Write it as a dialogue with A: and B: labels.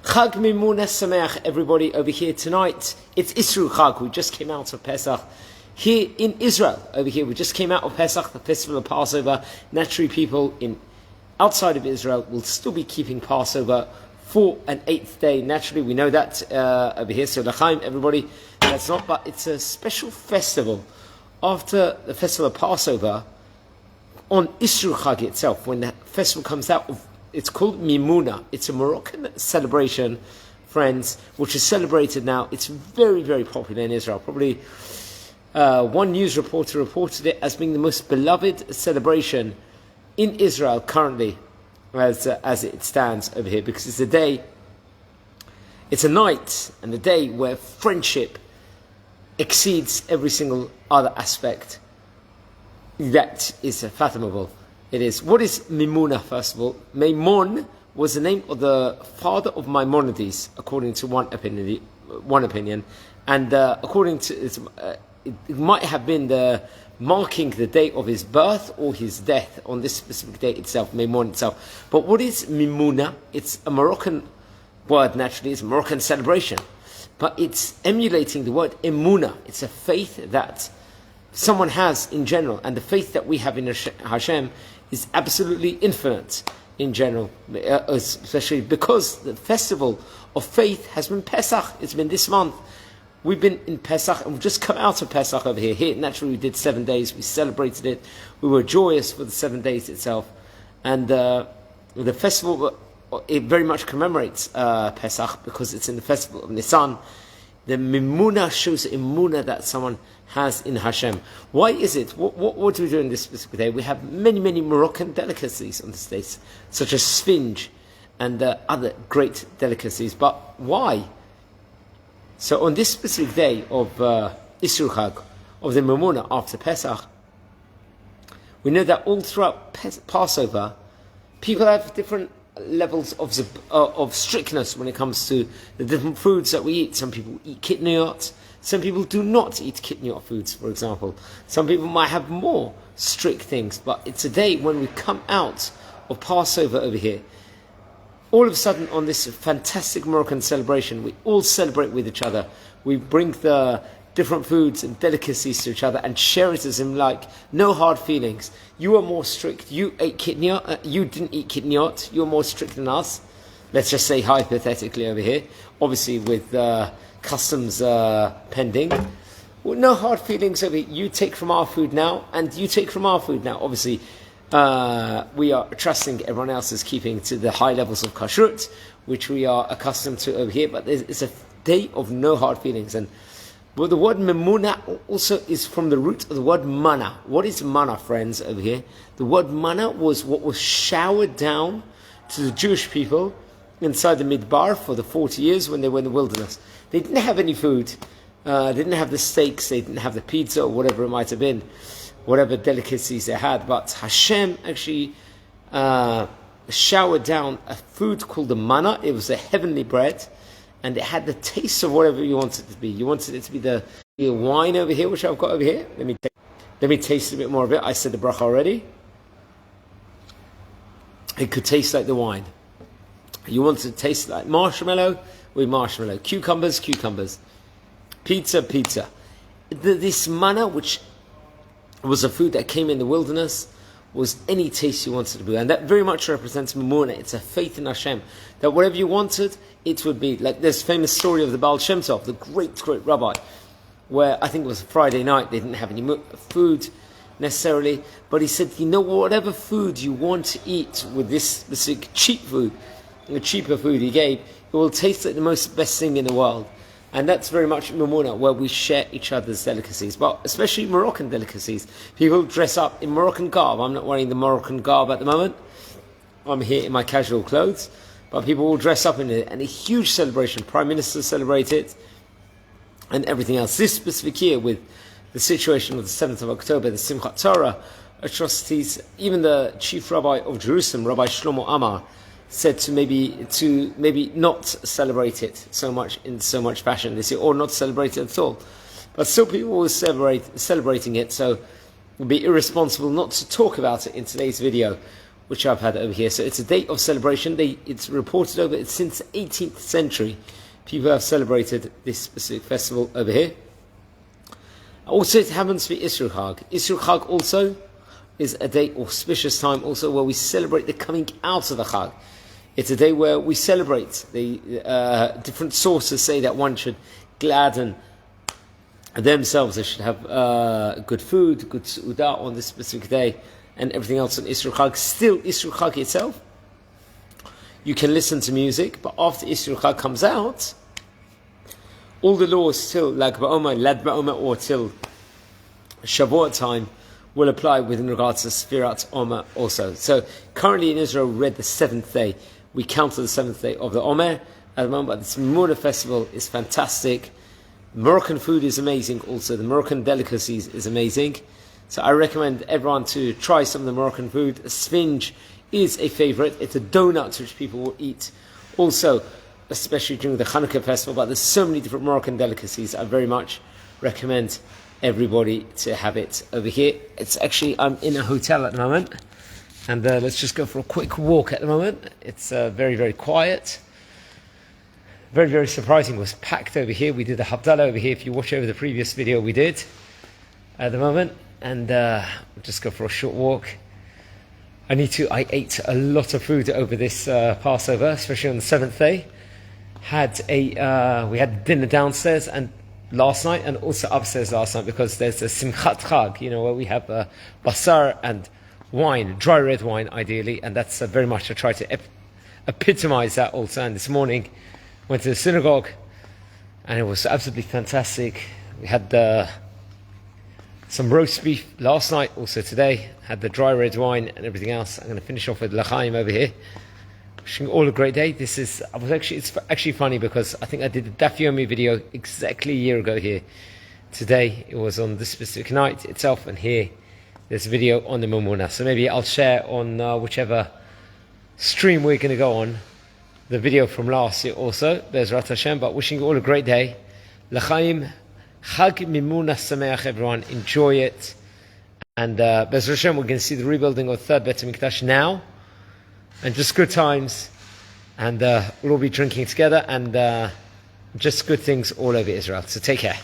A: Chag Mimouna Sameach, everybody over here tonight. It's Isru Chag. We just came out of Pesach. Here in Israel, over here, we just came out of Pesach, the festival of Passover. Naturally, people outside of Israel will still be keeping Passover for an 8th day. Naturally, we know that over here. So L'chaim, everybody, that's not, but it's a special festival after the festival of Passover on Isru Chag itself. When the festival comes out, it's called Mimouna. It's a Moroccan celebration, friends, which is celebrated now. It's very, very popular in Israel. Probably one news reporter reported it as being the most beloved celebration in Israel currently, as it stands over here, because it's a day, it's a night and a day where friendship exceeds every single other aspect that is fathomable. It is. What is Mimouna, first of all? Maimon was the name of the father of Maimonides, according to one opinion, and according to it might have been marking the day of his birth or his death on this specific day itself, Maimon itself. But what is Mimouna? It's a Moroccan word, naturally. It's a Moroccan celebration. But it's emulating the word Emuna. It's a faith that someone has in general. And the faith that we have in Hashem is absolutely infinite in general. Especially because the festival of faith has been Pesach. It's been this month. We've been in Pesach, and we've just come out of Pesach over here. Here, naturally, we did 7 days. We celebrated it. We were joyous for the 7 days itself. And the festival, it very much commemorates Pesach because it's in the festival of Nisan. The Mimouna shows the Imuna that someone has in Hashem. Why is it? What do we do in this specific day? We have many, many Moroccan delicacies on this day, such as sphinge and other great delicacies. But why? So on this specific day of Isru Chag, of the Mimouna after Pesach, we know that all throughout Passover, people have different levels of strictness when it comes to the different foods that we eat. Some people eat kitniot, some people do not eat kitniot foods, for example. Some people might have more strict things, but it's a day when we come out of Passover over here. All of a sudden, on this fantastic Moroccan celebration, we all celebrate with each other. We bring the different foods and delicacies to each other and share it as in like no hard feelings. You are more strict. You ate kitniot. You didn't eat kitniot. You're more strict than us. Let's just say hypothetically over here. Obviously with customs pending. Well, no hard feelings over here. You take from our food now and you take from our food now. Obviously, we are trusting everyone else is keeping to the high levels of kashrut, which we are accustomed to over here. But it's a day of no hard feelings. And well, the word Mimouna also is from the root of the word mana. What is mana, friends, over here? The word mana was what was showered down to the Jewish people inside the Midbar for the 40 years when they were in the wilderness. They didn't have any food. They didn't have the steaks. They didn't have the pizza or whatever it might have been, whatever delicacies they had. But Hashem actually showered down a food called the manna. It was a heavenly bread. And it had the taste of whatever you wanted it to be. You wanted it to be the wine over here, which I've got over here. Let me taste a bit more of it. I said the bracha already. It could taste like the wine. You wanted to taste like marshmallow with marshmallow. Cucumbers. Pizza. This manna, which was a food that came in the wilderness, was any taste you wanted to be. And that very much represents Mimouna. It's a faith in Hashem. That whatever you wanted, it would be. Like this famous story of the Baal Shem Tov, the great, great rabbi, where I think it was Friday night, they didn't have any food necessarily, but he said, you know, whatever food you want to eat with this specific cheap food, the cheaper food he gave, it will taste like the most best thing in the world. And that's very much Mimouna, where we share each other's delicacies, but especially Moroccan delicacies. People dress up in Moroccan garb. I'm not wearing the Moroccan garb at the moment. I'm here in my casual clothes. But people will dress up in it, and a huge celebration. Prime Minister celebrate it, and everything else. This specific year, with the situation of the 7th of October, the Simchat Torah atrocities, even the chief rabbi of Jerusalem, Rabbi Shlomo Amar, said to maybe not celebrate it so much in so much fashion this year, or not celebrate it at all. But still, people were celebrating it, so it would be irresponsible not to talk about it in today's video. which I've had over here. So it's a day of celebration. It's reported over since the 18th century. People have celebrated this specific festival over here. Also, it happens to be Isru Chag. Isru Chag also is a day, auspicious time also, where we celebrate the coming out of the Chag. It's a day where we celebrate. The different sources say that one should gladden themselves. They should have good food, good su'udah on this specific day, and everything else on Isru Chag. Still, Isru Chag itself, you can listen to music, but after Isru Chag comes out, all the laws till Lag BaOmer, Lad BaOmer, or till Shavuot time will apply within regards to Sfirat Omer also. So currently in Israel, we read the 7th day. We counted the 7th day of the Omer at the moment, but this Mimouna festival is fantastic. Moroccan food is amazing also. The Moroccan delicacies is amazing. So I recommend everyone to try some of the Moroccan food. A sphinge is a favorite. It's a donut which people will eat also, especially during the Hanukkah festival. But there's so many different Moroccan delicacies. I very much recommend everybody to have it over here. It's actually, I'm in a hotel at the moment, and let's just go for a quick walk at the moment. It's very, very quiet. Very, very surprising. It was packed over here. We did the Havdalah over here. If you watch over the previous video, we did at the moment. And we'll just go for a short walk. I ate a lot of food over this Passover, especially on the 7th day. We had dinner downstairs and last night, and also upstairs last night, because there's a Simchat Chag, where we have basar and wine, dry red wine ideally, and that's very much to try to epitomize that also. And this morning, went to the synagogue, and it was absolutely fantastic. We had some roast beef last night, also today. Had the dry red wine and everything else. I'm going to finish off with l'chaim over here. Wishing all a great day. It's actually funny because I think I did the Daf Yomi video exactly a year ago here. Today it was on this specific night itself, and here there's a video on the Mimouna. So maybe I'll share on whichever stream we're going to go on the video from last year also. There's Rat Hashem, but wishing you all a great day. L'chaim, Chag Mimouna Sameach, everyone. Enjoy it. And Bez Hashem, we're going to see the rebuilding of the third Bet HaMikdash now. And just good times. And we'll all be drinking together. And just good things all over Israel. So take care.